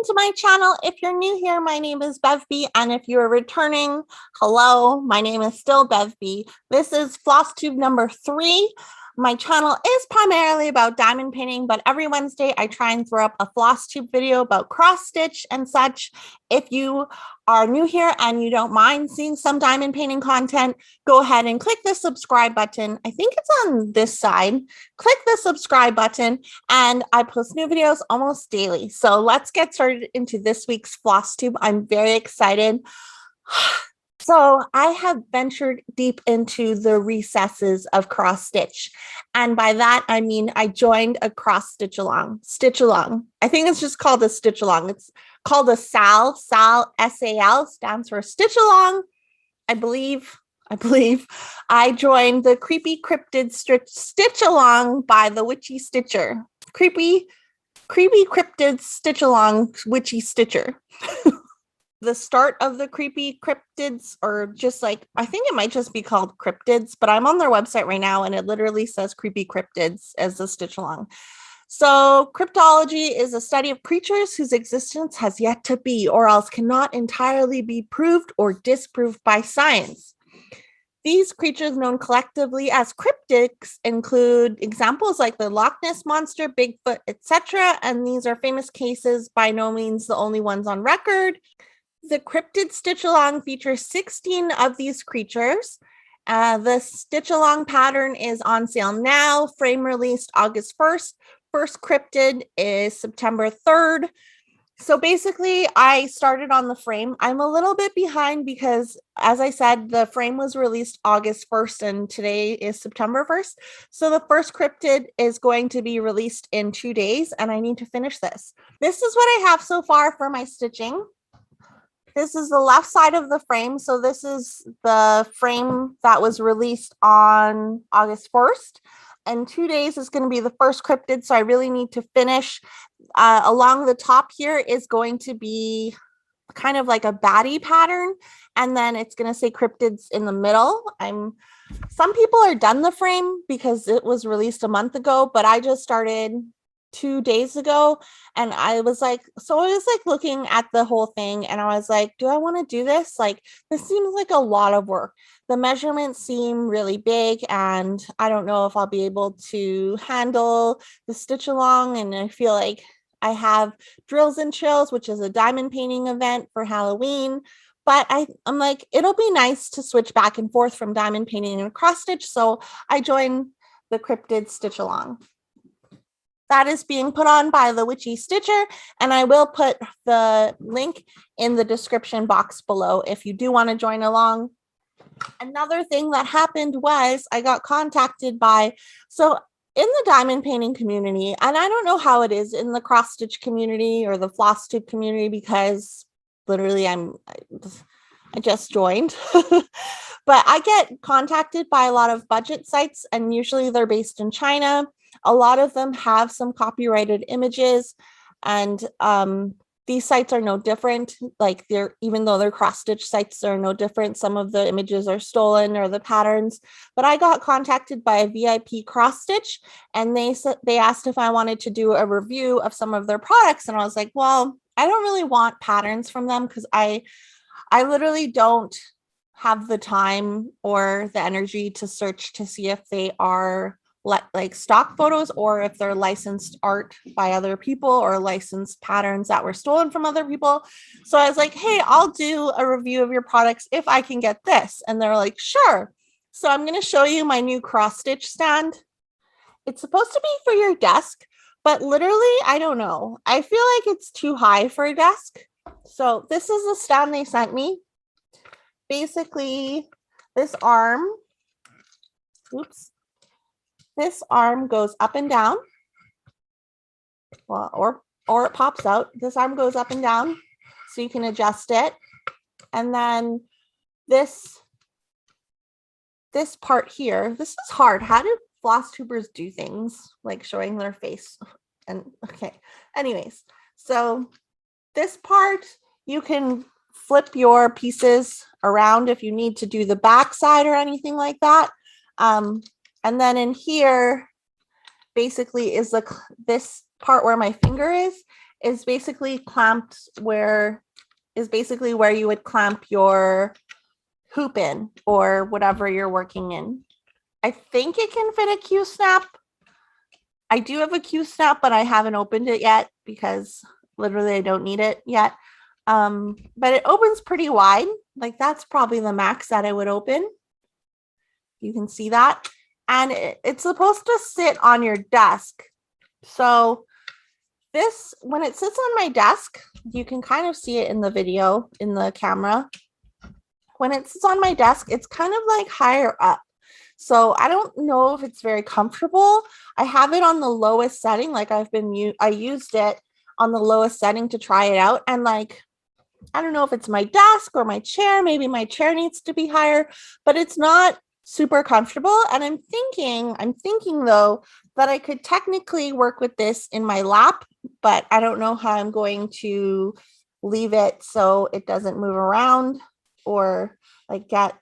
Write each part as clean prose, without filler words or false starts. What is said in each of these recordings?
welcome to my channel. If you're new here, my name is BevB, and if you're returning, hello, my name is still BevB. This is Flosstube number 3. My channel is primarily about diamond painting, but every Wednesday I try and throw up a Flosstube video about cross stitch and such. If you are new here and you don't mind seeing some diamond painting content, go ahead and click the subscribe button. I think it's on this side. Click the subscribe button, and I post new videos almost daily. So let's get started into this week's Flosstube. I'm very excited. So I have ventured deep into the recesses of cross stitch. And by that, I mean, I joined a cross stitch along. I think it's just called a stitch along. It's called a SAL. SAL, S-A-L, stands for stitch along. I believe I joined the Creepy Cryptid Stitch Along by the Witchy Stitcher. Creepy Cryptid Stitch Along Witchy Stitcher. The start of the Creepy Cryptids, or just like, I think it might just be called Cryptids, but I'm on their website right now and it literally says Creepy Cryptids as the stitch along. So cryptology is a study of creatures whose existence has yet to be, or else cannot entirely be proved or disproved by science. These creatures, known collectively as cryptids, include examples like the Loch Ness Monster, Bigfoot, etc. And these are famous cases, by no means the only ones on record. The Cryptid Stitch Along features 16 of these creatures. The Stitch Along pattern is on sale now. Frame released August 1st. First cryptid is September 3rd. So basically, I started on the frame. I'm a little bit behind because, as I said, the frame was released August 1st and today is September 1st. So the first cryptid is going to be released in 2 days, and I need to finish this. This is what I have so far for my stitching. This is the left side of the frame. So this is the frame that was released on August 1st. And 2 days is going to be the first cryptid. So I really need to finish. Along the top here is going to be kind of like a baddie pattern. And then it's going to say cryptids in the middle. Some people are done the frame because it was released a month ago, but I just started 2 days ago, and I was like looking at the whole thing, and I was like, do I want to do this? Like, this seems like a lot of work. The measurements seem really big, and I don't know if I'll be able to handle the stitch along. And I feel like I have Drills and Chills, which is a diamond painting event for Halloween. But I'm like, it'll be nice to switch back and forth from diamond painting and cross stitch. So I joined the Cryptid Stitch Along. That is being put on by the Witchy Stitcher, and I will put the link in the description box below if you do want to join along. Another thing that happened was I got contacted by, so in the diamond painting community, and I don't know how it is in the cross stitch community or the Flosstube community because literally I just joined, but I get contacted by a lot of budget sites, and usually they're based in China. A lot of them have some copyrighted images, and these sites are no different. Like, even though they're cross stitch sites, they're no different. Some of the images are stolen, or the patterns. But I got contacted by VIPCrossStitch, and they asked if I wanted to do a review of some of their products, and I was like, well, I don't really want patterns from them because I literally don't have the time or the energy to search to see if they are like stock photos or if they're licensed art by other people or licensed patterns that were stolen from other people. So I was like, hey, I'll do a review of your products if I can get this. And they're like, sure. So I'm going to show you my new cross stitch stand. It's supposed to be for your desk, but literally, I don't know. I feel like it's too high for a desk. So this is the stand they sent me. Basically, this arm, this arm goes up and down, well, or it pops out. This arm goes up and down, so you can adjust it. And then this part here, this is hard. How do floss tubers do things like showing their face? And okay, anyways, so this part, you can flip your pieces around if you need to do the back side or anything like that. And then in here, basically, is this part where my finger is, is basically where you would clamp your hoop in or whatever you're working in. I think it can fit a Q-snap. I do have a Q-snap, but I haven't opened it yet because literally I don't need it yet. But it opens pretty wide. Like that's probably the max that it would open. You can see that. And it's supposed to sit on your desk. So this, when it sits on my desk, you can kind of see it in the video, in the camera. When it sits on my desk, it's kind of like higher up. So I don't know if it's very comfortable. I have it on the lowest setting. Like I used it on the lowest setting to try it out. And like, I don't know if it's my desk or my chair. Maybe my chair needs to be higher, but it's not super comfortable. And I'm thinking though, that I could technically work with this in my lap, but I don't know how I'm going to leave it so it doesn't move around or like get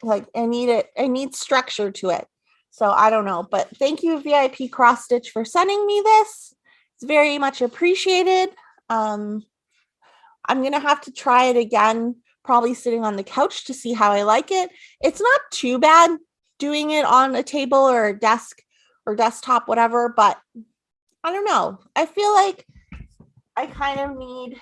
like I need structure to it. So I don't know, but thank you VIPCrossStitch for sending me this. It's very much appreciated. I'm gonna have to try it again, probably sitting on the couch to see how I like it. It's not too bad doing it on a table or a desk or desktop, whatever, but I don't know. I feel like I kind of need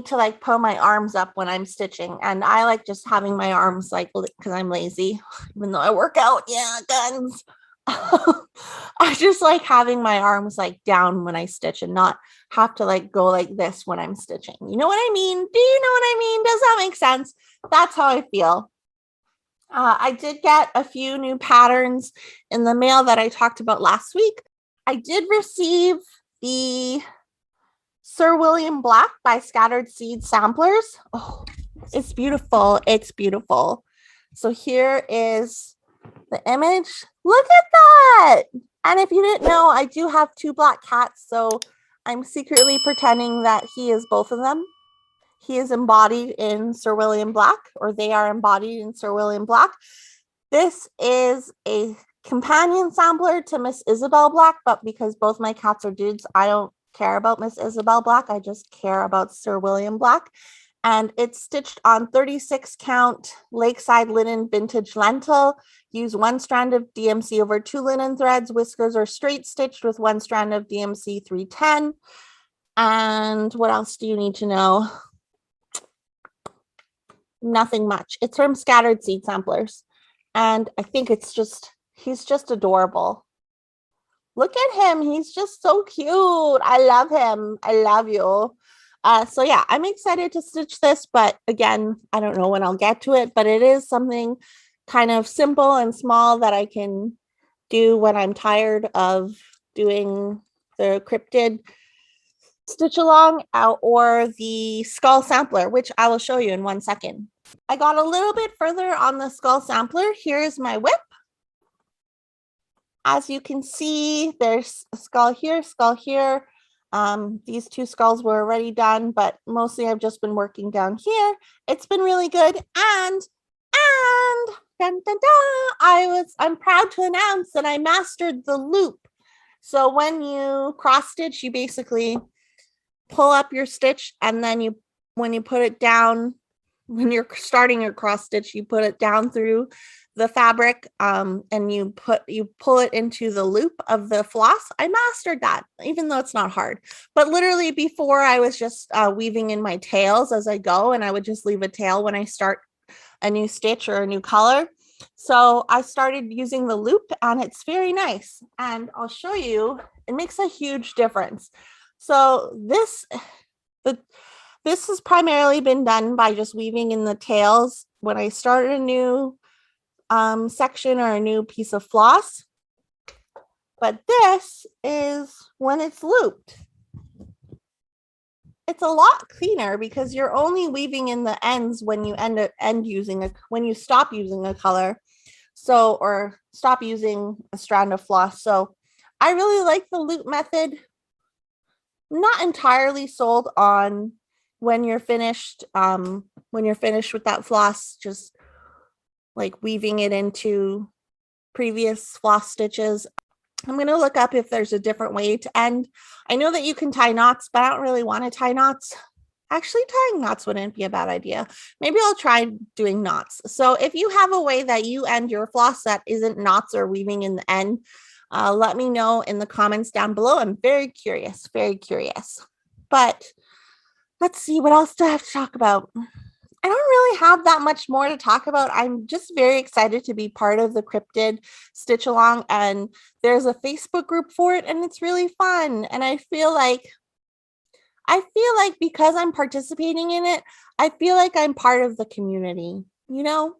to like pull my arms up when I'm stitching, and I like just having my arms like, because I'm lazy, even though I work out. Yeah, guns. I just like having my arms like down when I stitch and not have to like go like this when I'm stitching. You know what I mean? Do you know what I mean? Does that make sense? That's how I feel. I did get a few new patterns in the mail that I talked about last week. I did receive the Sir William Black by Scattered Seed Samplers. Oh, it's beautiful. It's beautiful. So here is the image. Look at that. And if you didn't know, I do have 2 black cats. So I'm secretly pretending that he is both of them. He is embodied in Sir William Black, or they are embodied in Sir William Black. This is a companion sampler to Miss Isabel Black, but because both my cats are dudes, I don't care about Miss Isabel Black. I just care about Sir William Black. And it's stitched on 36 count Lakeside linen vintage lentil. Use 1 strand of DMC over 2 linen threads. Whiskers are straight stitched with 1 strand of DMC 310. And what else do you need to know? Nothing much. It's from Scattered Seed Samplers. And I think he's just adorable. Look at him. He's just so cute. I love him. I love you. So yeah, I'm excited to stitch this, but again, I don't know when I'll get to it, but it is something kind of simple and small that I can do when I'm tired of doing the cryptid stitch along or the skull sampler, which I will show you in 1 second. I got a little bit further on the skull sampler. Here's my whip. As you can see, there's a skull here, skull here. These 2 skulls were already done, but mostly I've just been working down here. It's been really good. And dun, dun, dun, I'm proud to announce that I mastered the loop. So when you cross stitch, you basically pull up your stitch, and then when you put it down, when you're starting your cross stitch, you put it down through the fabric, and you pull it into the loop of the floss. I mastered that, even though it's not hard. But literally before, I was just weaving in my tails as I go, and I would just leave a tail when I start a new stitch or a new color. So I started using the loop, and it's very nice. And I'll show you, it makes a huge difference. So this has primarily been done by just weaving in the tails when I start a new section or a new piece of floss. But this is when it's looped. It's a lot cleaner because you're only weaving in the ends when you when you stop using a color, so, or stop using a strand of floss. So I really like the loop method. I'm not entirely sold on when you're finished with that floss, just like weaving it into previous floss stitches. I'm going to look up if there's a different way to end. I know that you can tie knots, but I don't really want to tie knots. Actually, tying knots wouldn't be a bad idea. Maybe I'll try doing knots. So if you have a way that you end your floss that isn't knots or weaving in the end, let me know in the comments down below. I'm very curious, very curious. But let's see, what else do I have to talk about? I don't really have that much more to talk about. I'm just very excited to be part of the Cryptid Stitch Along, and there's a Facebook group for it, and it's really fun. And I feel like because I'm participating in it, I feel like I'm part of the community, you know,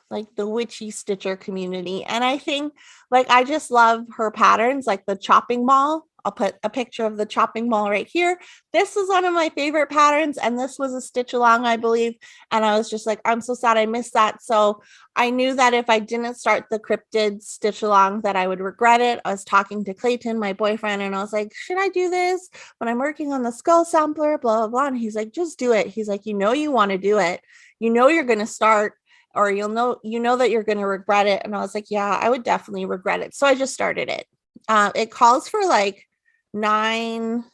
like the witchy stitcher community. And I think like I just love her patterns, like the chopping mall. I'll put a picture of the chopping mall right here. This is one of my favorite patterns, and this was a stitch along, I believe. And I was just like, I'm so sad I missed that. So I knew that if I didn't start the cryptid stitch along, that I would regret it. I was talking to Clayton, my boyfriend, and I was like, should I do this when I'm working on the skull sampler, blah, blah, blah. And he's like, just do it. He's like, you know, you want to do it. You know, you're going to start, or you know that you're going to regret it. And I was like, yeah, I would definitely regret it. So I just started it. It calls for like nine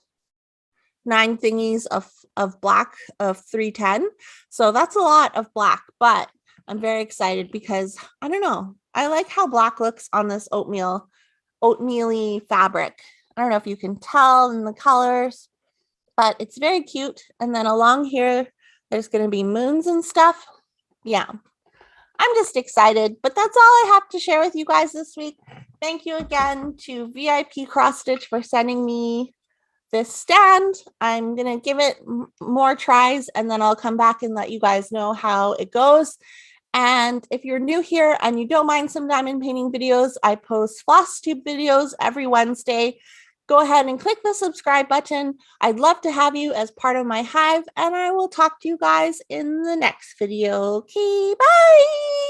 thingies of black of 310. So that's a lot of black, but I'm very excited because I don't know. I like how black looks on this oatmeal-y fabric. I don't know if you can tell in the colors, but it's very cute. And then along here, there's going to be moons and stuff. Yeah. I'm just excited, but that's all I have to share with you guys this week. Thank you again to VIPCrossStitch for sending me this stand. I'm going to give it more tries, and then I'll come back and let you guys know how it goes. And if you're new here and you don't mind some diamond painting videos, I post Flosstube videos every Wednesday. Go ahead and click the subscribe button. I'd love to have you as part of my hive, and I will talk to you guys in the next video. Okay, bye.